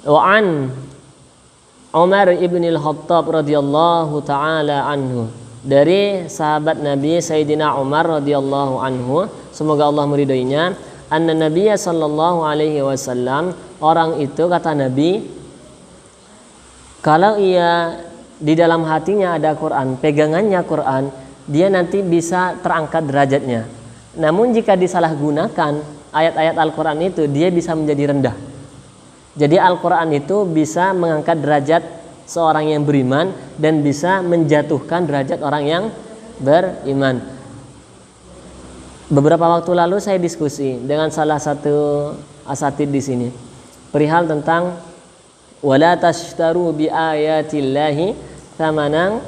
Wa an Umar ibn al-Khattab radhiyallahu taala anhu, dari sahabat Nabi Sayyidina Umar radhiyallahu anhu, semoga Allah meridhoinya, anna Nabiyya sallallahu alaihi wasallam, orang itu kata Nabi, kalau ia di dalam hatinya ada Quran, pegangannya Quran, dia nanti bisa terangkat derajatnya. Namun jika disalahgunakan ayat-ayat Al-Quran itu, dia bisa menjadi rendah. Jadi Al-Quran itu bisa mengangkat derajat seorang yang beriman dan bisa menjatuhkan derajat orang yang beriman. Beberapa waktu lalu saya diskusi dengan salah satu asatid di sini perihal tentang wala tashtaru bi ayatillahi tsamanan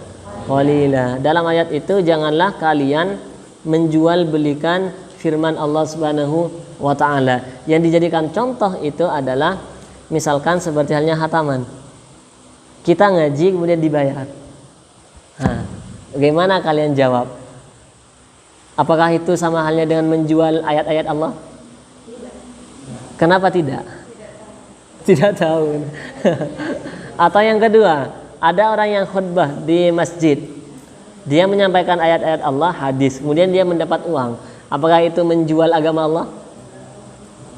qalila. Dalam ayat itu janganlah kalian menjual belikan firman Allah Subhanahu wa taala. Yang dijadikan contoh itu adalah misalkan seperti halnya khataman. Kita ngaji kemudian dibayar. Nah, bagaimana kalian jawab? Apakah itu sama halnya dengan menjual ayat-ayat Allah? Kenapa tidak? Tidak tahu. Atau yang kedua, ada orang yang khutbah di masjid. Dia menyampaikan ayat-ayat Allah, hadis, kemudian dia mendapat uang. Apakah itu menjual agama Allah?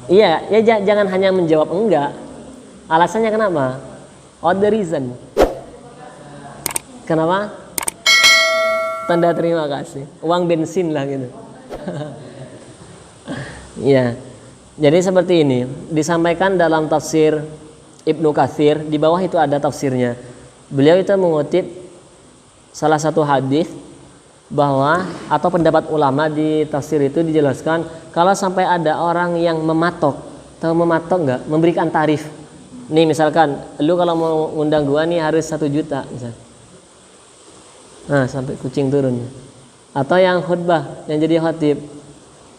Iya, ya jangan hanya menjawab enggak. Alasannya kenapa? What the reason? Kenapa? Tanda terima kasih. Uang bensin lah gitu. Iya. Jadi seperti ini. Disampaikan dalam tafsir Ibnu Katsir. Di bawah itu ada tafsirnya. Beliau itu mengutip salah satu hadis bahwa atau pendapat ulama di tafsir itu dijelaskan kalau sampai ada orang yang mematok. Tahu mematok enggak? Memberikan tarif. Nih misalkan, lu kalau mau undang gua nih harus 1 juta misal. Nah sampai kucing turun. Atau yang khutbah, yang jadi khatib,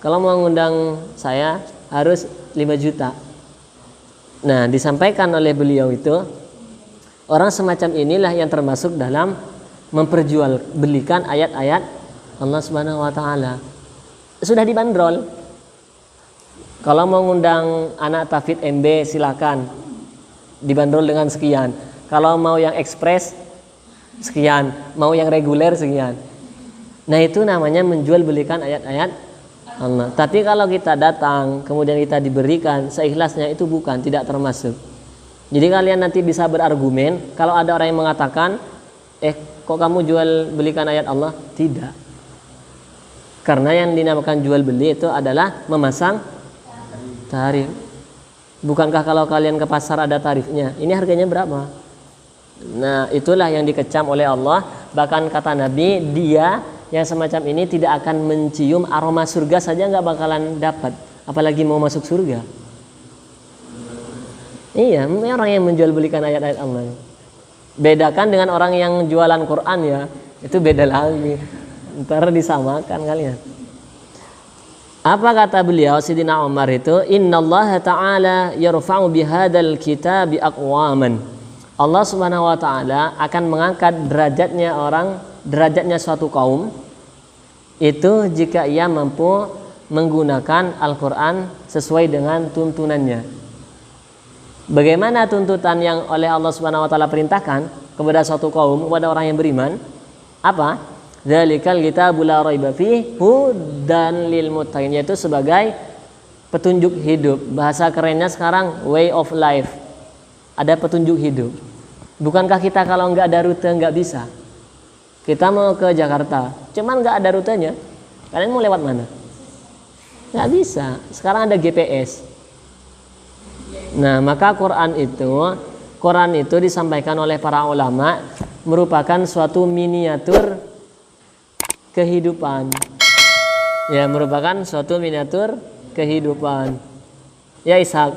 kalau mau undang saya harus 5 juta. Nah disampaikan oleh beliau itu, orang semacam inilah yang termasuk dalam memperjualbelikan ayat-ayat Allah Subhanahu wa taala. Sudah dibanderol. Kalau mau ngundang anak Tafid MB silakan. Dibanderol dengan sekian. Kalau mau yang ekspres sekian, mau yang reguler sekian. Nah itu namanya menjual belikan ayat-ayat Allah. Tapi kalau kita datang kemudian kita diberikan seikhlasnya, itu bukan, tidak termasuk. Jadi kalian nanti bisa berargumen kalau ada orang yang mengatakan kok kamu jual belikan ayat Allah? Tidak. Karena yang dinamakan jual beli itu adalah memasang tarif. Bukankah kalau kalian ke pasar ada tarifnya? Ini harganya berapa? Nah itulah yang dikecam oleh Allah. Bahkan kata Nabi, dia yang semacam ini tidak akan mencium aroma surga saja nggak bakalan dapat, apalagi mau masuk surga. Iya, orang yang menjual belikan ayat-ayat Allah. Bedakan dengan orang yang jualan Quran ya, itu beda lagi. Ntar disamakan kalian. Apa kata beliau Sayyidina Umar itu? Innallaha ta'ala yarfa'u bihadzal kitabi aqwaman. Allah Subhanahu wa taala akan mengangkat derajatnya suatu kaum itu jika ia mampu menggunakan Al-Qur'an sesuai dengan tuntunannya. Bagaimana tuntutan yang oleh Allah Subhanahu wa taala perintahkan kepada suatu kaum, kepada orang yang beriman? Apa? Dzalikal kitabul la raiba fihi hudan lil muttaqin, yaitu sebagai petunjuk hidup. Bahasa kerennya sekarang way of life. Ada petunjuk hidup. Bukankah kita kalau nggak ada rute nggak bisa? Kita mau ke Jakarta, cuman nggak ada rutenya. Kalian mau lewat mana? Nggak bisa. Sekarang ada GPS. Nah, maka Quran itu disampaikan oleh para ulama merupakan suatu miniatur kehidupan. Ya, merupakan suatu miniatur kehidupan. Ya Ishak.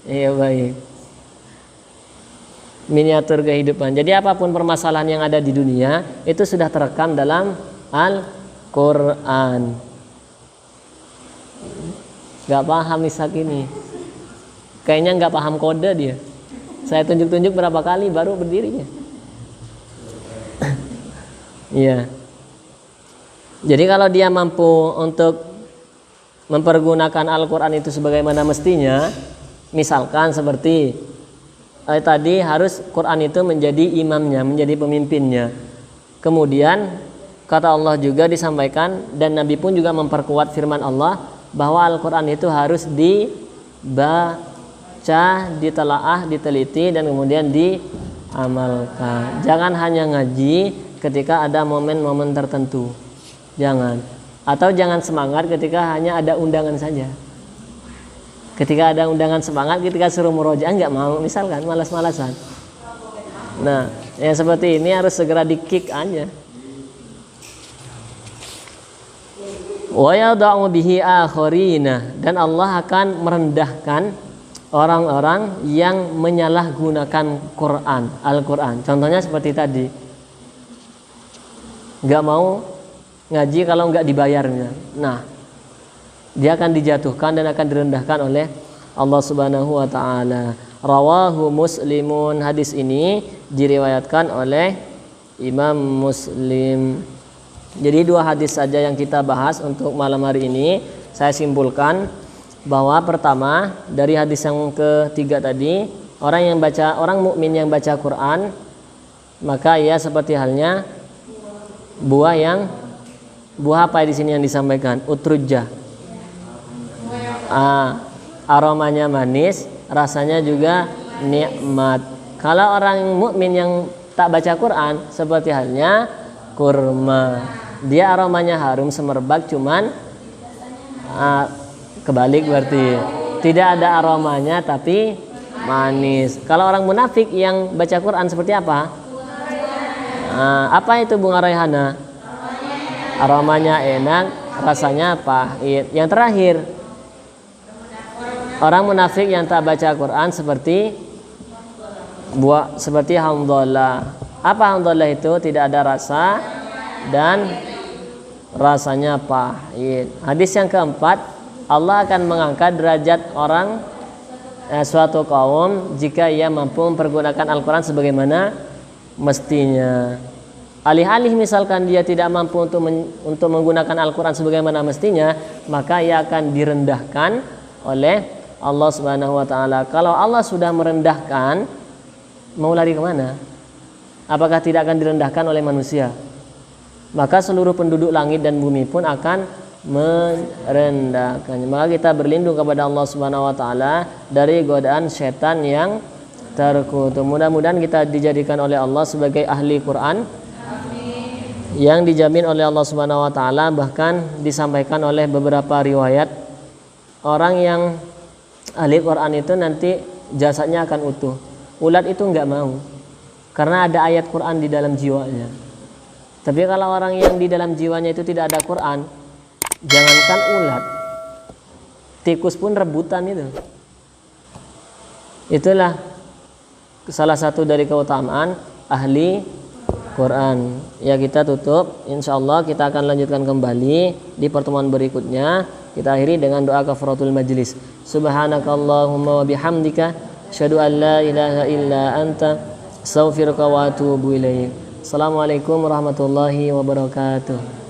Iya baik. Miniatur kehidupan. Jadi apapun permasalahan yang ada di dunia itu sudah terekam dalam Al-Quran. Gak paham Ishak ini. Kayaknya gak paham kode dia. Saya tunjuk-tunjuk berapa kali baru berdirinya. Iya. Jadi kalau dia mampu untuk mempergunakan Al-Quran itu sebagaimana mestinya, misalkan seperti tadi harus Quran itu menjadi imamnya, menjadi pemimpinnya. Kemudian kata Allah juga disampaikan, dan Nabi pun juga memperkuat firman Allah bahwa Al-Quran itu harus dibaca, ditelaah, diteliti, dan kemudian diamalkan. Jangan hanya ngaji ketika ada momen-momen tertentu, jangan. Atau jangan semangat ketika hanya ada undangan saja. Ketika ada undangan semangat, ketika suruh murojaah nggak mau, misalkan malas-malasan. Nah, yang seperti ini harus segera di-kick aja. Wa yada'u bihi akharina, dan Allah akan merendahkan orang-orang yang menyalahgunakan Quran, Al-Quran. Contohnya seperti tadi, nggak mau ngaji kalau nggak dibayarnya. Nah, dia akan dijatuhkan dan akan direndahkan oleh Allah Subhanahu wa taala. Rawahu Muslimun, hadis ini diriwayatkan oleh Imam Muslim. Jadi 2 hadis saja yang kita bahas untuk malam hari ini. Saya simpulkan bahwa pertama, dari hadis yang ketiga tadi, orang mukmin yang baca Quran, maka ia seperti halnya buah apa di sini yang disampaikan? Utrujah. Aromanya manis, rasanya juga nikmat. Kalau orang mukmin yang tak baca Quran, seperti halnya kurma. Dia aromanya harum semerbak, cuman kebalik berarti. Tidak ada aromanya tapi manis. Kalau orang munafik yang baca Quran seperti apa? Apa itu bunga raihana? Aromanya enak, rasanya pahit. Yang terakhir, orang munafik yang tak baca Quran seperti hamdalah. Apa hamdalah itu? Tidak ada rasa dan rasanya pahit. Hadis yang keempat, Allah akan mengangkat derajat orang suatu kaum jika ia mampu mempergunakan Al-Quran sebagaimana mestinya. Alih-alih misalkan dia tidak mampu untuk menggunakan Al-Quran sebagaimana mestinya, maka ia akan direndahkan oleh Allah Subhanahu wa taala. Kalau Allah sudah merendahkan, mau lari kemana? Apakah tidak akan direndahkan oleh manusia? Maka seluruh penduduk langit dan bumi pun akan merendahkannya. Maka kita berlindung kepada Allah Subhanahu wa taala dari godaan setan yang terkutuk. Mudah-mudahan kita dijadikan oleh Allah sebagai ahli Quran. Amin. Yang dijamin oleh Allah Subhanahu wa taala, bahkan disampaikan oleh beberapa riwayat, orang yang ahli Quran itu nanti jasadnya akan utuh. Ulat itu nggak mau, karena ada ayat Quran di dalam jiwanya. Tapi kalau orang yang di dalam jiwanya itu tidak ada Quran, jangankan ulat, tikus pun rebutan itu. Itulah salah satu dari keutamaan ahli Quran. Ya, kita tutup. Insyaallah kita akan lanjutkan kembali di pertemuan berikutnya. Kita akhiri dengan doa kafaratul majlis. Subhanakallahumma wa bihamdika asyhadu an la ilaha illa anta astaghfiruka wa atubu ilaik. Assalamualaikum warahmatullahi wabarakatuh.